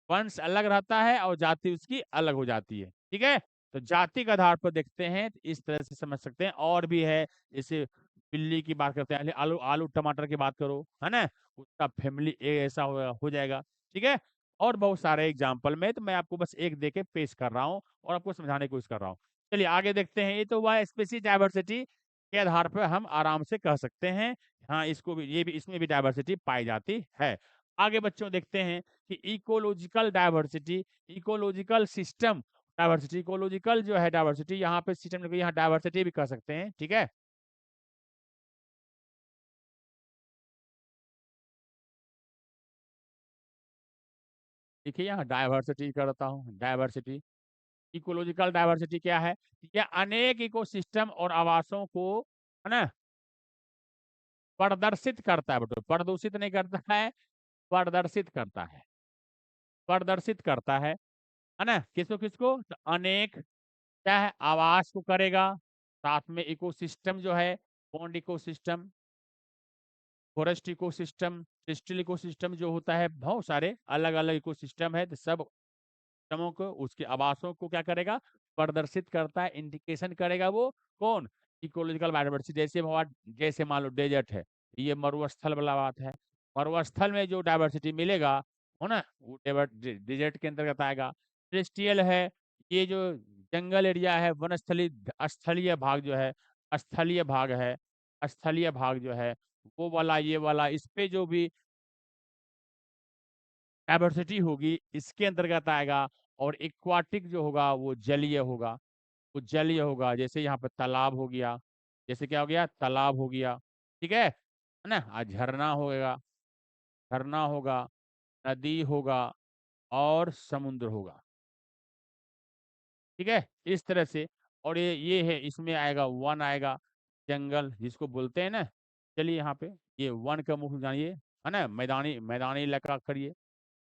वंश अलग रहता है और जाति उसकी अलग हो जाती है। ठीक है, तो जाति के आधार पर देखते हैं तो इस तरह से समझ सकते हैं। और भी है, जैसे बिल्ली की बात करते हैं, आलू आलू टमाटर की बात करो है ना, उसका फैमिली ऐसा हो जाएगा। ठीक है, और बहुत सारे एग्जाम्पल में, तो मैं आपको बस एक दे के पेश कर रहा हूँ और आपको समझाने की कोशिश कर रहा हूँ। चलिए आगे देखते हैं, ये तो वह स्पेसी डाइवर्सिटी के आधार पर हम आराम से कह सकते हैं, हाँ इसको भी, ये भी, इसमें भी डाइवर्सिटी पाई जाती है। आगे बच्चों देखते हैं कि ecological diversity, ecological system diversity, ecological जो है डाइवर्सिटी, यहाँ पे सिस्टम, यहाँ डाइवर्सिटी भी कह सकते हैं। ठीक है, देखिए यहाँ डाइवर्सिटी करता हूँ, डाइवर्सिटी, इकोलॉजिकल डाइवर्सिटी क्या है, यह अनेक इकोसिस्टम और आवासों को है ना प्रदर्शित करता है, बेटो प्रदूषित नहीं करता है, प्रदर्शित करता है, प्रदर्शित करता है ना, किसको किसको, तो अनेक क्या है आवास को करेगा, साथ में इकोसिस्टम जो है, pond ecosystem, forest ecosystem, terrestrial ecosystem जो होता है, बहुत सारे अलग अलग इकोसिस्टम है, तो सब सिस्टमों को, उसके आवासों को क्या करेगा प्रदर्शित करता है, इंडिकेशन करेगा वो कौन, इकोलॉजिकल बायोडाइवर्सिटी। जैसे जैसे मान लो डेजर्ट है, ये मरुस्थल वाला बात है, मरुस्थल में जो डाइवर्सिटी मिलेगा हो ना, वो डेजर्ट के अंतर्गत आएगा। टेरेस्ट्रियल है, ये जो जंगल एरिया है, वनस्थली स्थलीय भाग जो है, स्थलीय भाग है, स्थलीय भाग जो है वो वाला, ये वाला, इस पे जो भी डाइवर्सिटी होगी इसके अंतर्गत आएगा। और एक्वाटिक जो होगा वो जलीय होगा, वो जलीय होगा, जैसे यहाँ पे तालाब हो गया, जैसे क्या हो गया तालाब हो गया। ठीक है ना, झरना होगा, झरना होगा, नदी होगा और समुद्र होगा। ठीक है, इस तरह से। और ये है, इसमें आएगा वन आएगा, जंगल जिसको बोलते हैं ना। चलिए यहाँ पे ये वन का मुख्य जानिए, है ना, मैदानी मैदानी इलाका करिए,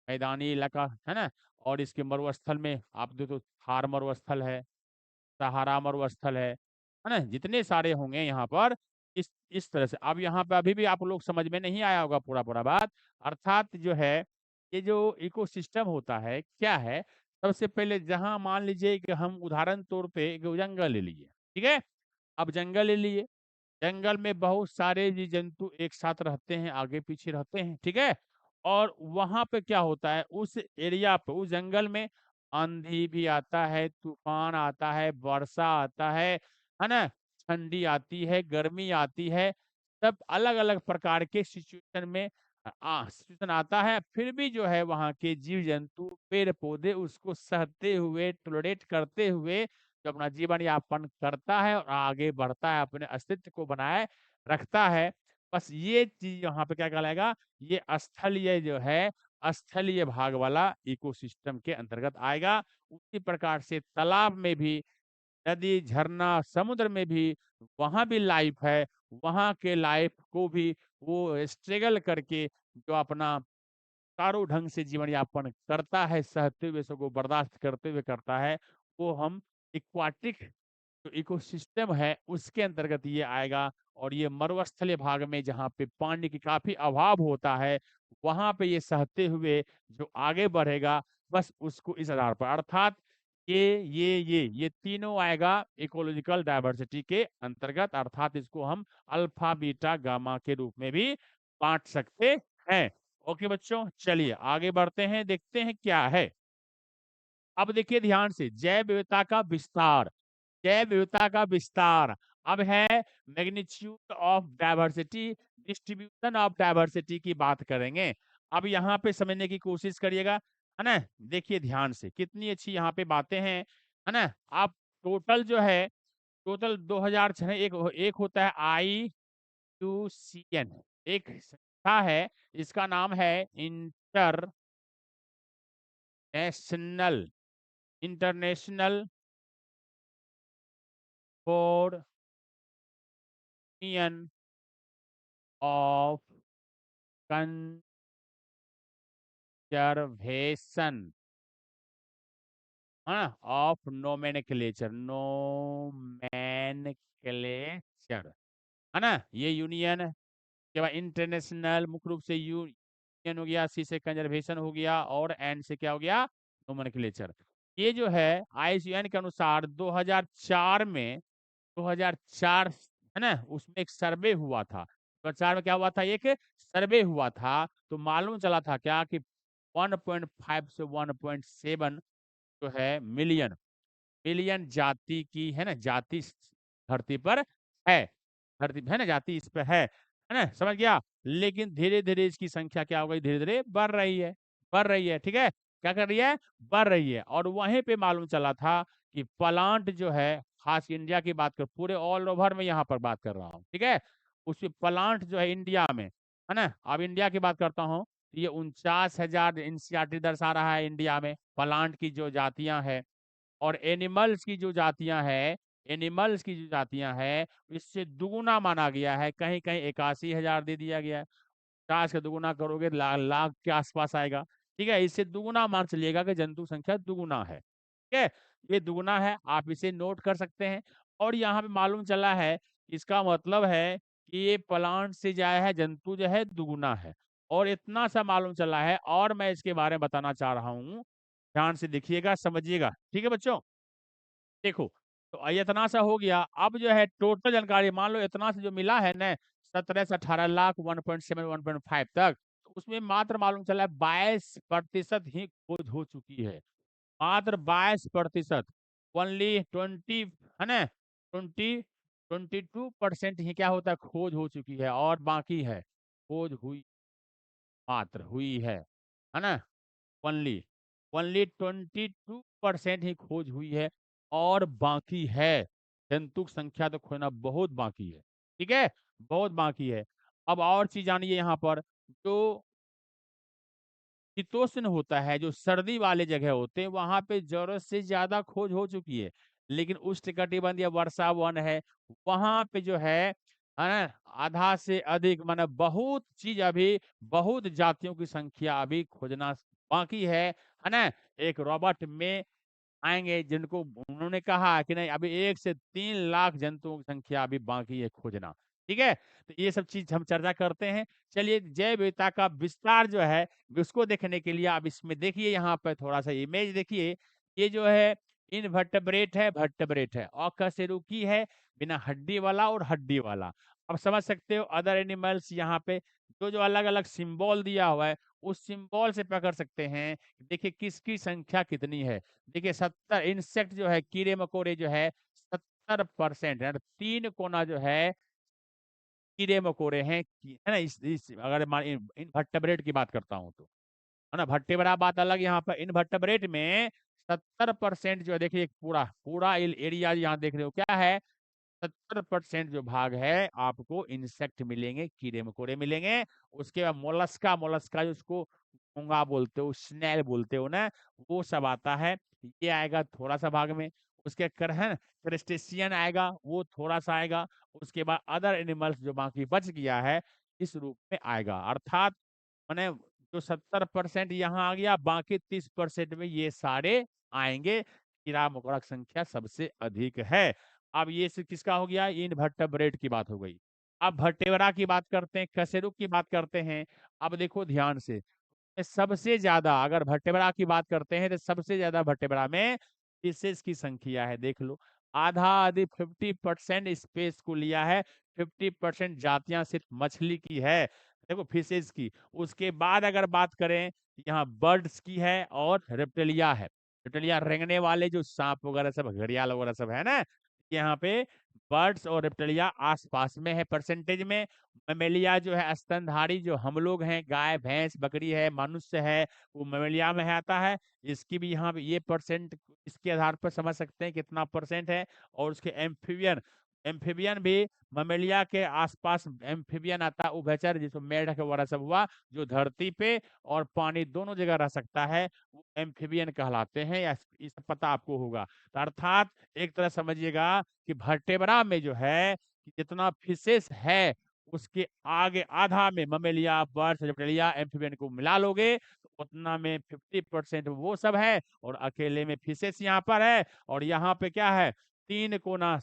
मैदानी इलाका है ना। और इसके मरुस्थल में आप देखो थार मरुस्थल है, सहारा मरुस्थल है ना, जितने सारे होंगे यहाँ पर। इस तरह से अब यहाँ पे अभी भी आप लोग समझ में नहीं आया होगा पूरा पूरा बात। अर्थात जो है ये जो इकोसिस्टम होता है क्या है, सबसे पहले जहां मान लीजिए कि हम उदाहरण तौर पे एक जंगल ले लिए, ठीक है, अब जंगल ले लिए, जंगल में बहुत सारे जीव जंतु एक साथ रहते हैं, आगे पीछे रहते हैं, ठीक है। और वहां पे क्या होता है, उस एरिया पे, उस जंगल में आंधी भी आता है, तूफान आता है, वर्षा आता है ना, ठंडी आती है, गर्मी आती है, सब अलग अलग प्रकार के सिचुएशन में सिचुएशन आता है। फिर भी जो है वहाँ के जीव जंतु पेड़ पौधे उसको सहते हुए, टोलरेट करते हुए जो अपना जीवन यापन करता है और आगे बढ़ता है, अपने अस्तित्व को बनाए रखता है। बस ये चीज यहाँ पे क्या कहलाएगा, ये स्थलीय जो है, स्थलीय भाग वाला इकोसिस्टम के अंतर्गत आएगा। उसी प्रकार से तालाब में भी, नदी, झरना, समुद्र में भी, वहां भी लाइफ है। वहां के लाइफ को भी वो स्ट्रगल करके जो अपना चारों ढंग से जीवन यापन करता है, सहते हुए, सबको बर्दाश्त करते हुए करता है, वो हम इक्वाटिक जो इकोसिस्टम है उसके अंतर्गत ये आएगा। और ये मरुस्थलीय भाग में जहाँ पे पानी की काफी अभाव होता है, वहां पे ये सहते हुए जो आगे बढ़ेगा, बस उसको इस आधार पर, अर्थात ये तीनों आएगा इकोलॉजिकल डायवर्सिटी के अंतर्गत, अर्थात इसको हम अल्फा बीटा गामा के रूप में भी बांट सकते हैं। ओके बच्चों, चलिए आगे बढ़ते हैं, देखते हैं क्या है। अब देखिए ध्यान से, जैव विविधता का विस्तार, जैव विविधता का विस्तार। अब है magnitude of diversity, distribution of diversity की बात करेंगे। अब यहाँ पे समझने की कोशिश करिएगा, है ना। देखिए ध्यान से, कितनी अच्छी यहाँ पे बातें हैं, है ना। आप टोटल जो है, टोटल 2006, एक होता है IUCN, एक संस्था है, इसका नाम है international international for union of conservation, हाँ, ऑफ नोमेनक्लेचर, नोमेनक्लेचर, है ना। ये यूनियन के बाद इंटरनेशनल, मुख्य रूप से यूनियन हो गया, सी से कंजर्वेशन हो गया, और एन से क्या हो गया, नोमेनक्लेचर। ये जो है IUCN के अनुसार 2004 में, 2004, है ना, उसमें एक सर्वे हुआ था। 2004 में क्या हुआ था, एक सर्वे हुआ था, तो मालूम चला था क्या कि 1.5 से 1.7 जो है मिलियन, मिलियन जाति की, है ना, जाति धरती पर है, धरती है ना, जाति इस पे है ना, समझ गया। लेकिन धीरे धीरे इसकी संख्या क्या हो गई, धीरे धीरे बढ़ रही है, बढ़ रही है, ठीक है, क्या कर रही है, बढ़ रही है। और वहीं पे मालूम चला था कि प्लांट जो है, खास इंडिया की बात कर, पूरे ऑल ओवर में यहाँ पर बात कर रहा हूँ, ठीक है, उसमें प्लांट जो है इंडिया में, है ना, अब इंडिया की बात करता हूँ, ये 49,000 एनसीईआरटी दर्शा रहा है इंडिया में प्लांट की जो जातियां हैं। और एनिमल्स की जो जातियां हैं, एनिमल्स की जो जातियां हैं, इससे दुगुना माना गया है, कहीं कहीं 81,000 दे दिया गया है। 50 का दुगुना करोगे लाख के आसपास आएगा, ठीक है, इससे दुगुना मान चलिएगा कि जंतु संख्या दुगुना है, ठीक है, ये दुगुना है, आप इसे नोट कर सकते हैं। और यहाँ पे मालूम चला है, इसका मतलब है कि ये प्लांट से जाया है, जंतु जो है दुगुना है। और इतना सा मालूम चला है, और मैं इसके बारे में बताना चाह रहा हूँ, ध्यान से देखिएगा, समझिएगा, ठीक है बच्चों। देखो, तो ये इतना सा हो गया। अब जो है टोटल जानकारी, मान लो इतना से जो मिला है ना, 17 से 18 लाख, 1.7 1.5 तक, तो उसमें मात्र मालूम चला है 22% ही खोज हो चुकी है, मात्र 22%, ओनली 20, है ना, 22% ही क्या होता है, खोज हो चुकी है, और बाकी है, खोज हुई, मात्र हुई है ना, ओनली ओनली 22% ही खोज हुई है, और बाकी है, जंतु संख्या तो खोजना बहुत बाकी है, ठीक है, बहुत बाकी है। अब और चीज जानिए, यहाँ पर जो शीतोष्ण होता है, जो सर्दी वाले जगह होते हैं, वहां पे जरूरत से ज्यादा खोज हो चुकी है। लेकिन उष्णकटिबंधीय वर्षा वन है, वहां पे जो है ना, आधा से अधिक, माने बहुत चीज अभी, बहुत जातियों की संख्या अभी खोजना बाकी है ना। एक रॉबर्ट में आएंगे, जिनको उन्होंने कहा कि नहीं, अभी 1 से 3 लाख जंतुओं की संख्या अभी बाकी है खोजना, ठीक है। तो ये सब चीज हम चर्चा करते हैं। चलिए, जैव विविधता का विस्तार जो है, उसको देखने के लिए आप इसमें देखिए, यहाँ पर थोड़ा सा इमेज देखिए, ये जो है इनवर्टेब्रेट है, वर्टेब्रेट है, अकशेरुकी है, बिना हड्डी वाला और हड्डी वाला। अब समझ सकते हो अदर एनिमल्स, यहाँ पे जो जो अलग अलग सिंबल दिया हुआ है, उस सिंबल से पकड़ सकते हैं, देखिए किसकी संख्या कितनी है। देखिए 70 इंसेक्ट जो है, कीड़े मकोड़े जो है, 70% है, 3 कोना जो है कीड़े मकोड़े हैं, है ना। इस अगर इनवर्टेब्रेट की बात करता हूँ तो, है ना, वर्टेब्रा बात अलग। यहाँ पर इनवर्टेब्रेट में 70% जो है, देखिए पूरा पूरा एरिया यहाँ देख रहे हो क्या है, 70% जो भाग है आपको इंसेक्ट मिलेंगे, कीड़े मकोड़े मिलेंगे। उसके बाद मोलस्का, मोलस्का जो उसको घोंगा बोलते हो, स्नेल बोलते हो ना, वो सब आता है, ये आएगा थोड़ा सा भाग में। उसके क्रस्टेशियन आएगा, वो थोड़ा सा आएगा। उसके बाद अदर एनिमल्स जो बाकी बच गया है इस रूप में आएगा। अर्थात माने जो 70% यहाँ आ गया, बाकी 30% में ये सारे आएंगे। कीड़ा मकोड़ा की संख्या सबसे अधिक है। अब ये किसका हो गया, इनवर्टेब्रेट की बात हो गई। अब वर्टेब्रा की बात करते हैं, कशेरुक की बात करते हैं। अब देखो ध्यान से, सबसे ज्यादा अगर वर्टेब्रा की बात करते हैं तो सबसे ज्यादा वर्टेब्रा में फिशेस की संख्या है। देख लो, आधा आधी 50% स्पेस को लिया है, 50% जातियां सिर्फ मछली की है, देखो फिशेस की। उसके बाद अगर बात करें, यहाँ बर्ड्स की है और रेप्टिलिया है। रेप्टिलिया रेंगने वाले जो सांप वगैरह सब, घड़ियाल वगैरह सब है ना, यहाँ पे बर्ड्स और रेप्टिलिया आसपास में है परसेंटेज में। ममेलिया जो है स्तनधारी, जो हम लोग हैं, गाय भैंस बकरी है मनुष्य है, वो ममेलिया में है आता है। इसकी भी यहाँ पे ये परसेंट, इसके आधार पर समझ सकते हैं कितना परसेंट है। और उसके एम्फीबियन, एम्फीबियन भी ममेलिया के आसपास एम्फीबियन आता है, उभयचर, जिसमें मेढक वगैरह सब हुआ, जो धरती पे और पानी दोनों जगह रह सकता है, वो एम्फीबियन कहलाते हैं। या इस पता आपको होगा। तो अर्थात एक तरह समझिएगा कि वर्टेब्रा में जो है कि जितना फिशेस है उसके आगे आधा में ममेलिया, बर्ड्स, रेप्टिलिया, एम्फीबियन को मिला लोगे तो उतना में 50% वो सब है, और अकेले में फिशेस यहाँ पर है। और यहाँ पे क्या है, तीन कोना,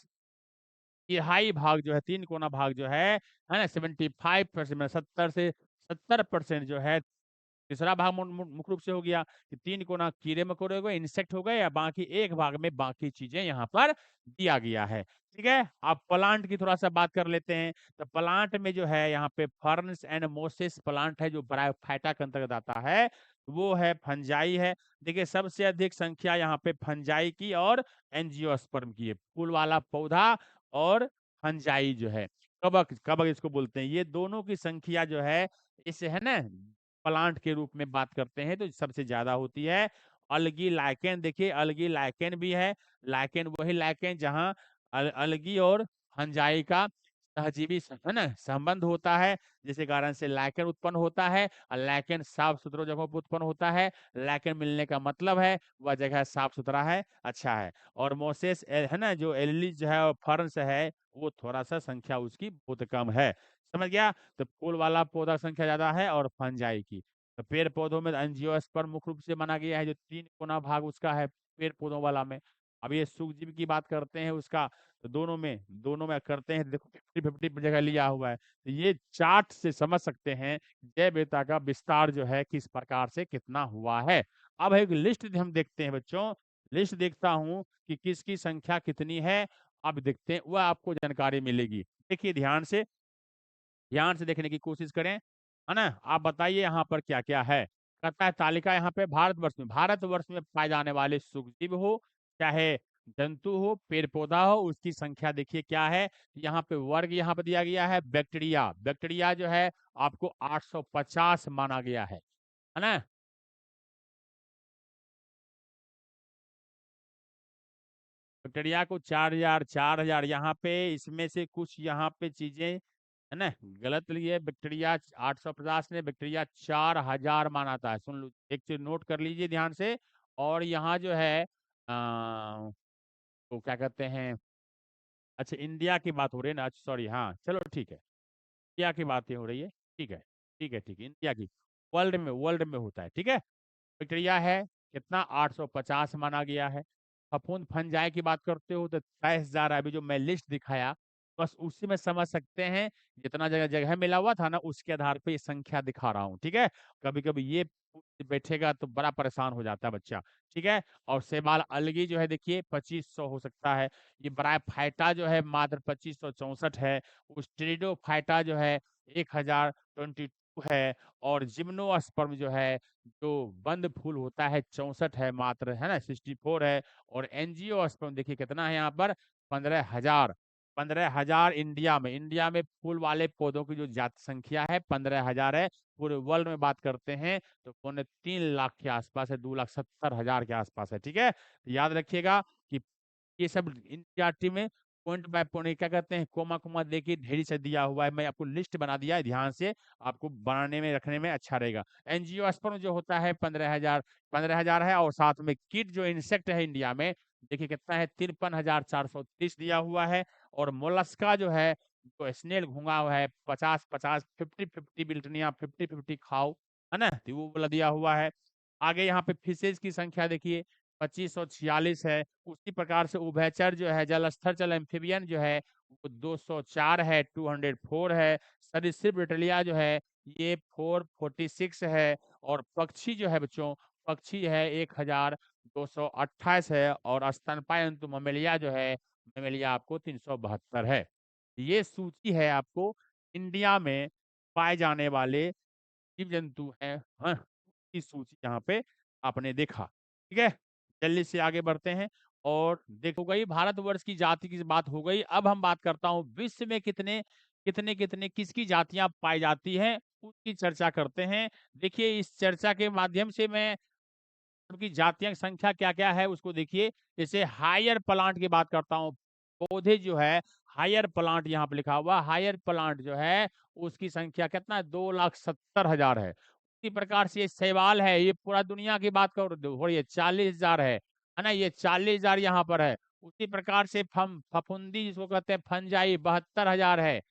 तिहाई भाग जो है, तीन कोना भाग जो है ना, 75%, 70 से 70% जो है तीसरा भाग मुख्य रूप से हो गया कि तीन कोना कीड़े मकोड़े हो गए, इंसेक्ट हो गए, या बाकी एक भाग में बाकी चीजें यहाँ पर दिया गया है। ठीक है, अब प्लांट की थोड़ा सा बात कर लेते हैं। तो प्लांट में जो है यहाँ पे फर्न्स एंड मोसेस प्लांट है, जो ब्रायोफाइटा के अंतर्गत आता है, वो है फंजाई है। देखिए सबसे अधिक संख्या यहाँ पे फंजाई की और एंजियोस्पर्म की है, फूल वाला पौधा और फंजाई जो है, कवक, कवक इसको बोलते हैं, ये दोनों की संख्या जो है इसे है ना प्लांट के रूप में बात करते हैं तो सबसे ज्यादा होती है। अलगी लाइकेन, देखिए अलगी लाइकेन भी है। लाइकेन वही लाइकेन जहाँ अलगी और फंजाई का सहजीवी है ना संबंध होता है, जिसके कारण से लाइकेन उत्पन्न होता है। और लाइकेन साफ सुथरा जगहों पर उत्पन्न होता है। लाइकेन मिलने का मतलब है वह जगह साफ सुथरा है, अच्छा है। और मोसेस है ना, जो एलिली जो है और फर्न्स है, वो थोड़ा सा संख्या उसकी बहुत कम है। समझ गया। तो फूल वाला पौधा संख्या ज्यादा है और फंजाई की। तो पेड़ पौधों में एंजियोस्पर्म मुख्य रूप से माना गया है, जो तीन कोना भाग उसका है पेड़ पौधों वाला में। अब ये सूक्ष्मजीव की बात करते हैं उसका, तो दोनों में करते हैं, देखो 50-50 जगह लिया हुआ है। तो ये चार्ट से समझ सकते हैं जैव विविधता का विस्तार जो है किस प्रकार से कितना हुआ है। अब एक लिस्ट हम देखते हैं बच्चों, लिस्ट देखता हूं कि किसकी संख्या कितनी है। अब देखते हैं, वह आपको जानकारी मिलेगी। देखिए ध्यान से, ध्यान से देखने की कोशिश करें, है ना। आप बताइए यहाँ पर क्या क्या है। कहता है तालिका यहाँ पे भारतवर्ष में पाए जाने वाले सूक्ष्मजीव हो चाहे जंतु हो पेड़ पौधा हो, उसकी संख्या देखिए क्या है। यहाँ पे वर्ग यहाँ पे दिया गया है, बैक्टीरिया, बैक्टीरिया जो है आपको 850 माना गया है ना। बैक्टीरिया को 4000 यहाँ पे, इसमें से कुछ यहाँ पे चीजें है ना गलत लिए। बैक्टीरिया 850 ने बैक्टीरिया 4000 माना था, सुन लो, एक चीज नोट कर लीजिए ध्यान से। और यहाँ जो है तो क्या कहते हैं, अच्छा इंडिया की बात हो रही है ना, अच्छा सॉरी, हाँ चलो ठीक है, इंडिया की बातें हो रही है। ठीक है, ठीक है, ठीक है, इंडिया की, वर्ल्ड में होता है, ठीक है। बैक्टीरिया है कितना, 850 माना गया है। फफूंद फंजाई की बात करते हो तो 23,000, अभी जो मैं लिस्ट दिखाया बस उसी में समझ सकते हैं, जितना जगह जगह मिला हुआ था ना उसके आधार पे ये संख्या दिखा रहा हूँ, ठीक है। कभी कभी ये बैठेगा तो बड़ा परेशान हो जाता है बच्चा, ठीक है। और शैवाल अलगी जो है देखिए 2500 हो सकता है। ये ब्रायोफाइटा जो है मात्र 2564 है। स्टेरिडोफाइटा जो है 1022 है। और जिम्नोस्पर्म जो है, जो बंद फूल होता है, 64 है मात्र, है ना, 64 है। और एनजियोस्पर्म देखिए कितना है यहाँ पर, 15,000, 15,000 इंडिया में फूल वाले पौधों की जो जात संख्या है 15,000 है। पूरे वर्ल्ड में बात करते हैं तो 3.25 लाख के आसपास है, 2,70,000 के आसपास है, ठीक है। तो याद रखिएगा कि ये सब इंडिया में पॉइंट बाय पॉइंट क्या कहते हैं, कोमा कोमा देके ढेरी से दिया हुआ है। मैं आपको लिस्ट बना दिया है, ध्यान से आपको बनाने में रखने में अच्छा रहेगा। एंजियोस्पर्म जो होता है 15,000 है, और साथ में किट जो इंसेक्ट है इंडिया में देखिए कितना है, 53,430 दिया हुआ है। और मोलस्का जो है, तो स्नेल घुंगा हुआ है 50-50, 50-50 बिल्टनिया 50-50 खाओ, है ना, तो वो वाला दिया हुआ है। आगे यहाँ पे फिशेज की संख्या देखिए 2546 है। उसी प्रकार से उभयचर जो है, जलस्थर चल एम्फिबियन जो है वो 204 है, 204 है। सरीसृप रेप्टिलिया जो है ये 446 है। और पक्षी जो है बच्चों, पक्षी है 1228 है। और स्तनपायी जंतु ममेलिया जो है, ममेलिया आपको 372 है। ये सूची है आपको इंडिया में पाए जाने वाले जीव जंतु हैं, हाँ, की सूची यहाँ पे आपने देखा। ठीक है, जल्दी से आगे बढ़ते हैं। और देखो गई भारतवर्ष की जाति की बात हो गई। अब हम बात करता हूँ विश्व में कितने कितने कितने किसकी जातियां पाई जाती हैं, उसकी चर्चा करते हैं। देखिए इस चर्चा के माध्यम से मैं उनकी जातियों की संख्या क्या क्या है उसको देखिए। जैसे हायर प्लांट की बात करता हूँ, पौधे जो है हायर प्लांट यहाँ पे लिखा हुआ, हायर प्लांट जो है उसकी संख्या कितना है, 2,70,000 है। इसी प्रकार से ये शैवाल है, ये पूरा दुनिया की बात कर हो रही है, 40,000 है ना, ये 40,000 यहाँ पर है। उसी प्रकार से फफूंदी जिसको कहते हैं फंजाई 72,000 है।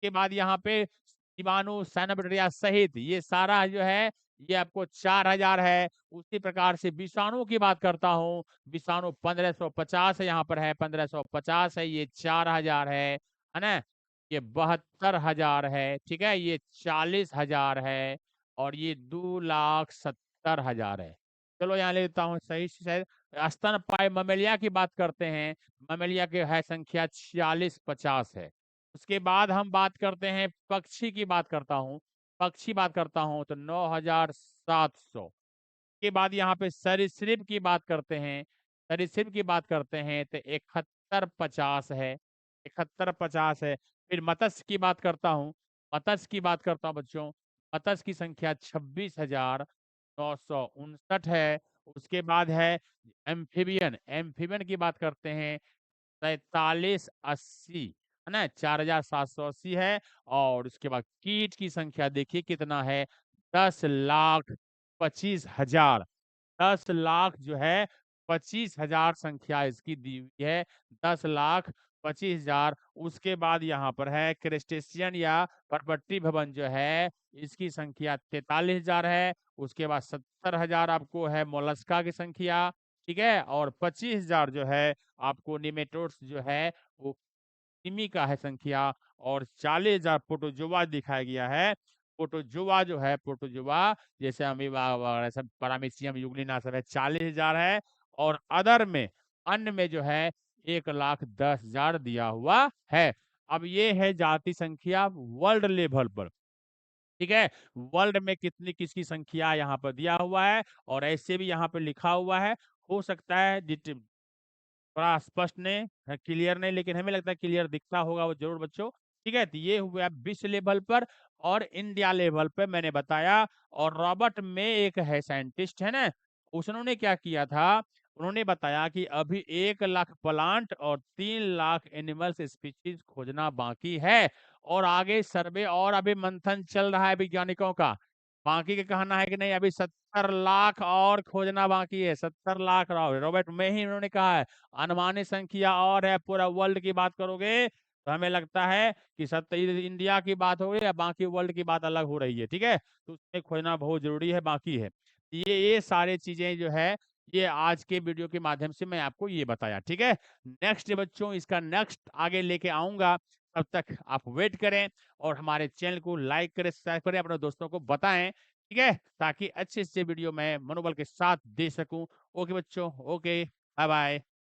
के बाद यहाँ पे जीवाणु साइनोबैक्टीरिया सहित ये सारा जो है ये आपको 4,000 है। उसी प्रकार से विषाणु की बात करता हूँ, विषाणु 1550 है, यहाँ पर है 1550 है, ये 4,000 है ना, ये 72,000 है, ठीक है, ये 40,000 है। और ये 2,70,000 है। चलो यहाँ ले लेता हूँ सही से। स्तनपायी ममेलिया की बात करते हैं, ममेलिया की है संख्या 40-50 है। उसके बाद हम बात करते हैं पक्षी की बात करता हूँ, पक्षी बात करता हूँ तो 9,700। के बाद यहाँ पे सरीसृप की बात करते हैं, सरीसृप की बात करते हैं तो 71-50 है, 71-50 है। फिर मत्स्य की बात करता हूँ, मत्स्य की बात करता हूँ बच्चों, मत्स्य की संख्या 26,959 है। उसके बाद है एम्फीबियन, एम्फीबियन की बात करते हैं 4380, है ना, 4,780 है। और उसके बाद कीट की संख्या देखिए कितना है, 10,25,000, 10,00,000 जो है 25,000 संख्या इसकी दी हुई है, 10,25,000। उसके बाद यहाँ पर है क्रेस्टेशियन या परपट्टी भवन जो है, इसकी संख्या 43,000 है। उसके बाद 70,000 आपको है मोलस्का की संख्या, ठीक है। और 25,000 जो है आपको निमेटोड्स जो है वो तिमी का है संख्या। और 40,000 प्रोटोजोआ दिखाया गया है। प्रोटोजोआ जो है, प्रोटोजोआ जैसे अमीबा वगैरह सब, पैरामीशियम यूग्लिना सब है, 40,000 है। और अदर में, अन्य में जो है 1,10,000 दिया हुआ है। अब ये है जाति संख्या वर्ल्ड लेवल पर, ठीक है, वर्ल्ड में कितनी किसकी संख्या यहाँ पर दिया हुआ है। और ऐसे भी यहाँ पे लिखा हुआ है, हो सकता है थोड़ा स्पष्ट नहीं है, क्लियर नहीं, लेकिन हमें लगता है क्लियर दिखता होगा वो जरूर बच्चों। ठीक है, तो ये हुआ विश्व लेवल पर। और इंडिया लेवल पे मैंने बताया। और रॉबर्ट में एक है साइंटिस्ट है ना, उसने क्या किया था, उन्होंने बताया कि अभी 1,00,000 प्लांट और 3,00,000 एनिमल्स स्पीशीज खोजना बाकी है। और आगे सर्वे और अभी मंथन चल रहा है वैज्ञानिकों का। बाकी का कहना है कि नहीं, अभी 70,00,000 और खोजना बाकी है, 70,00,000। रॉबर्ट में ही उन्होंने कहा है, अनुमानित संख्या और है। पूरा वर्ल्ड की बात करोगे तो हमें लगता है कि इंडिया की बात हो रही है, बाकी वर्ल्ड की बात अलग हो रही है, ठीक है। तो उसमें खोजना बहुत जरूरी है, बाकी है। ये सारे चीजें जो है ये आज के वीडियो के माध्यम से मैं आपको ये बताया, ठीक है। नेक्स्ट बच्चों इसका नेक्स्ट आगे लेके आऊंगा, तब तक आप वेट करें। और हमारे चैनल को लाइक करें, सब्सक्राइब करें, अपने दोस्तों को बताएं, ठीक है, ताकि अच्छे से वीडियो मैं मनोबल के साथ दे सकूं। ओके बच्चों, ओके, बाय बाय।